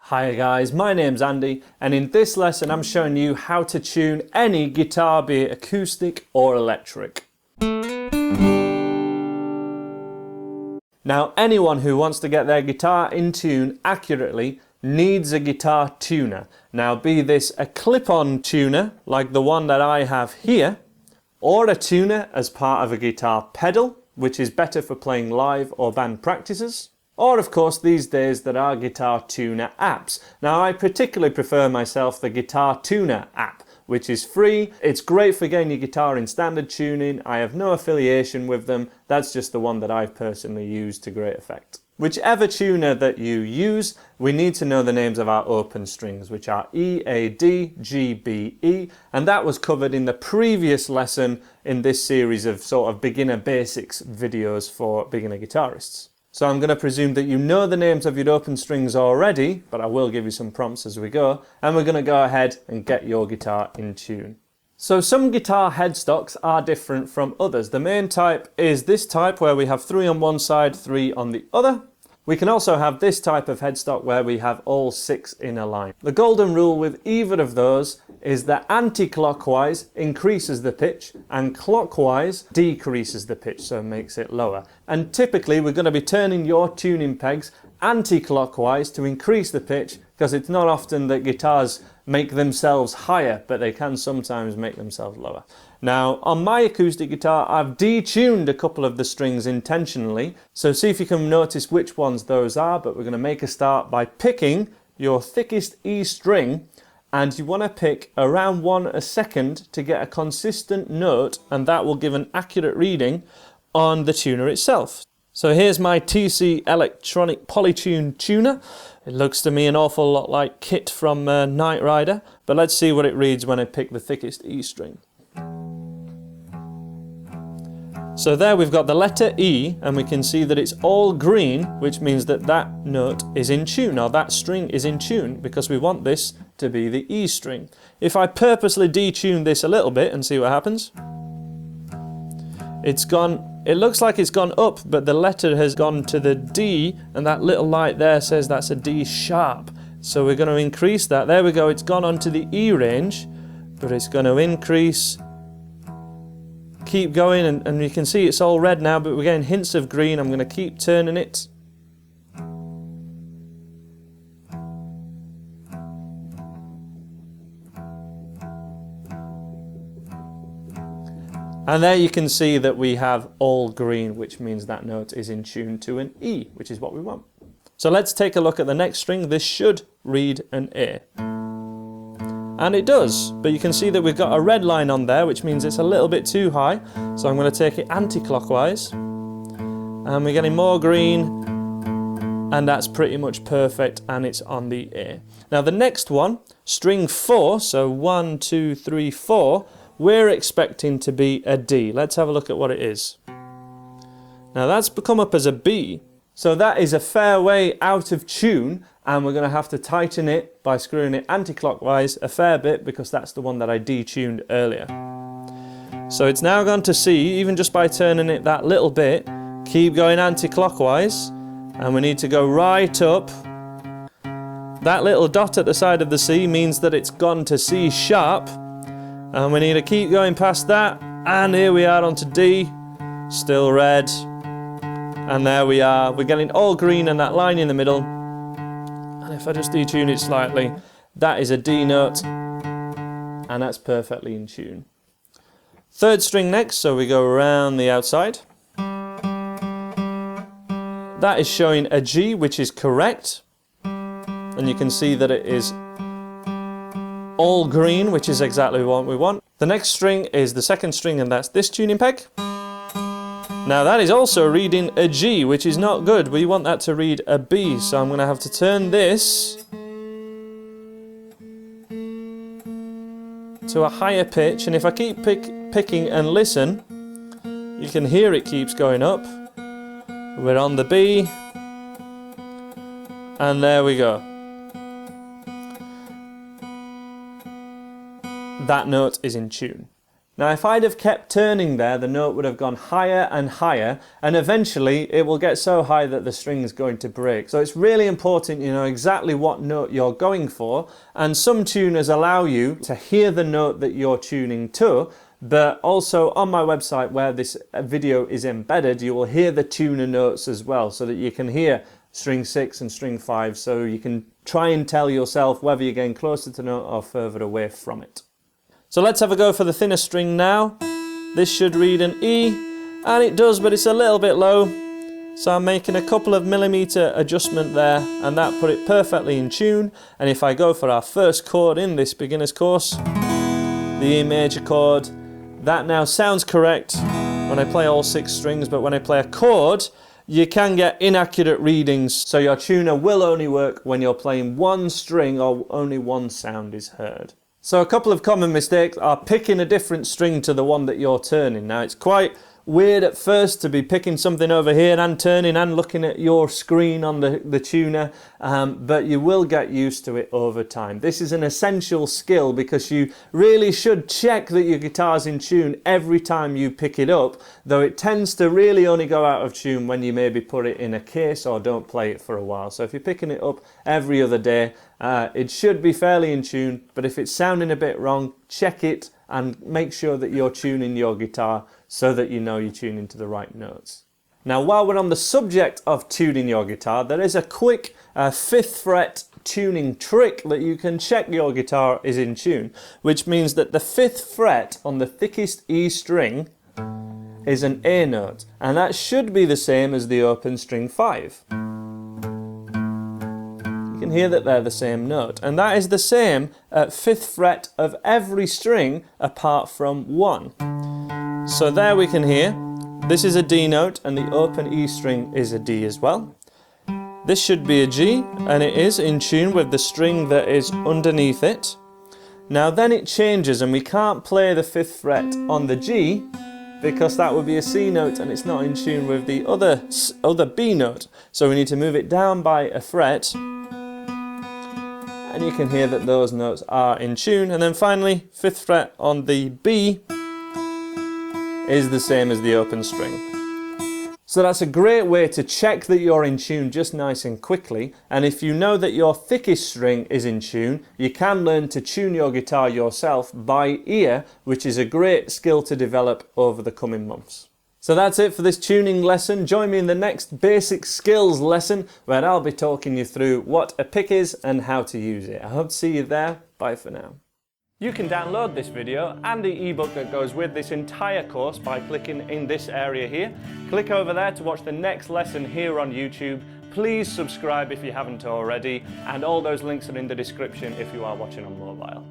Hi guys, my name's Andy, and in this lesson I'm showing you how to tune any guitar, be it acoustic or electric. Now, anyone who wants to get their guitar in tune accurately needs a guitar tuner. Now, be this a clip-on tuner like the one that I have here, or a tuner as part of a guitar pedal, which is better for playing live or band practices. Or of course these days there are guitar tuner apps. Now I particularly prefer myself the Guitar Tuner app, which is free. It's great for getting your guitar in standard tuning. I have no affiliation with them. That's just the one that I've personally used to great effect. Whichever tuner that you use, we need to know the names of our open strings, which are E, A, D, G, B, E, and that was covered in the previous lesson in this series of sort of beginner basics videos for beginner guitarists. So I'm going to presume that you know the names of your open strings already, but I will give you some prompts as we go, and we're going to go ahead and get your guitar in tune. So some guitar headstocks are different from others. The main type is this type where we have 3 on one side, 3 on the other. We can also have this type of headstock where we have all 6 in a line. The golden rule with either of those is that anti-clockwise increases the pitch and clockwise decreases the pitch, so it makes it lower. And typically we're going to be turning your tuning pegs anti-clockwise to increase the pitch, because it's not often that guitars make themselves higher, but they can sometimes make themselves lower. Now, on my acoustic guitar, I've detuned a couple of the strings intentionally, so see if you can notice which ones those are, but we're going to make a start by picking your thickest E string, and you want to pick around 1 a second to get a consistent note, and that will give an accurate reading on the tuner itself. So here's my TC electronic polytune tuner. It looks to me an awful lot like Kit from Knight Rider, but let's see what it reads when I pick the thickest E string. So there we've got the letter E, and we can see that it's all green, which means that that note is in tune, or that string is in tune, because we want this to be the E string. If I purposely detune this a little bit and see what happens, it looks like it's gone up, but the letter has gone to the D, and that little light there says that's a D sharp. So we're going to increase that. There we go, it's gone onto the E range, but it's going to increase. Keep going, and you can see it's all red now, but we're getting hints of green. I'm going to keep turning it. And there you can see that we have all green, which means that note is in tune to an E, which is what we want. So let's take a look at the next string. This should read an A. And it does, but you can see that we've got a red line on there, which means it's a little bit too high. So I'm going to take it anti-clockwise, and we're getting more green, and that's pretty much perfect, and it's on the A. Now the next one, string 4, so 1, 2, 3, 4, we're expecting to be a D. Let's have a look at what it is. Now that's come up as a B, so that is a fair way out of tune, and we're going to have to tighten it by screwing it anti-clockwise a fair bit, because that's the one that I detuned earlier. So it's now gone to C, even just by turning it that little bit. Keep going anti-clockwise, and we need to go right up. That little dot at the side of the C means that it's gone to C sharp, and we need to keep going past that, and here we are onto D, still red, and there we are. We're getting all green and that line in the middle. And if I just detune it slightly, that is a D note, and that's perfectly in tune. Third string next, so we go around the outside. That is showing a G, which is correct, and you can see that it is all green, which is exactly what we want. The next string is the second string, and that's this tuning peg. Now that is also reading a G, which is not good. We want that to read a B, so I'm going to have to turn this to a higher pitch, and if I keep picking and listen, you can hear it keeps going up. We're on the B, and there we go. That note is in tune. Now if I'd have kept turning there, the note would have gone higher and higher, and eventually it will get so high that the string is going to break. So it's really important you know exactly what note you're going for, and some tuners allow you to hear the note that you're tuning to, but also on my website where this video is embedded, you will hear the tuner notes as well, so that you can hear string 6 and string 5, so you can try and tell yourself whether you're getting closer to the note or further away from it. So let's have a go for the thinner string now. This should read an E, and it does, but it's a little bit low. So I'm making a couple of millimeter adjustment there, and that put it perfectly in tune. And if I go for our first chord in this beginner's course, the E major chord, that now sounds correct when I play all 6 strings, but when I play a chord, you can get inaccurate readings. So your tuner will only work when you're playing one string or only one sound is heard. So a couple of common mistakes are picking a different string to the one that you're turning. Now it's quite weird at first to be picking something over here and turning and looking at your screen on the tuner, but you will get used to it over time. This is an essential skill because you really should check that your guitar's in tune every time you pick it up, though it tends to really only go out of tune when you maybe put it in a case or don't play it for a while. So if you're picking it up every other day, it should be fairly in tune, but if it's sounding a bit wrong, check it and make sure that you're tuning your guitar so that you know you're tuning to the right notes. Now while we're on the subject of tuning your guitar, there is a quick 5th fret tuning trick that you can check your guitar is in tune, which means that the 5th fret on the thickest E string is an A note, and that should be the same as the open string 5. You can hear that they're the same note, and that is the same at 5th fret of every string apart from 1. So there we can hear, this is a D note and the open E string is a D as well. This should be a G, and it is in tune with the string that is underneath it. Now then it changes and we can't play the 5th fret on the G because that would be a C note and it's not in tune with the other B note. So we need to move it down by a fret, and you can hear that those notes are in tune. And then finally, 5th fret on the B is the same as the open string. So that's a great way to check that you're in tune just nice and quickly. And if you know that your thickest string is in tune, you can learn to tune your guitar yourself by ear, which is a great skill to develop over the coming months. So that's it for this tuning lesson. Join me in the next basic skills lesson where I'll be talking you through what a pick is and how to use it. I hope to see you there. Bye for now. You can download this video and the ebook that goes with this entire course by clicking in this area here. Click over there to watch the next lesson here on YouTube. Please subscribe if you haven't already, and all those links are in the description if you are watching on mobile.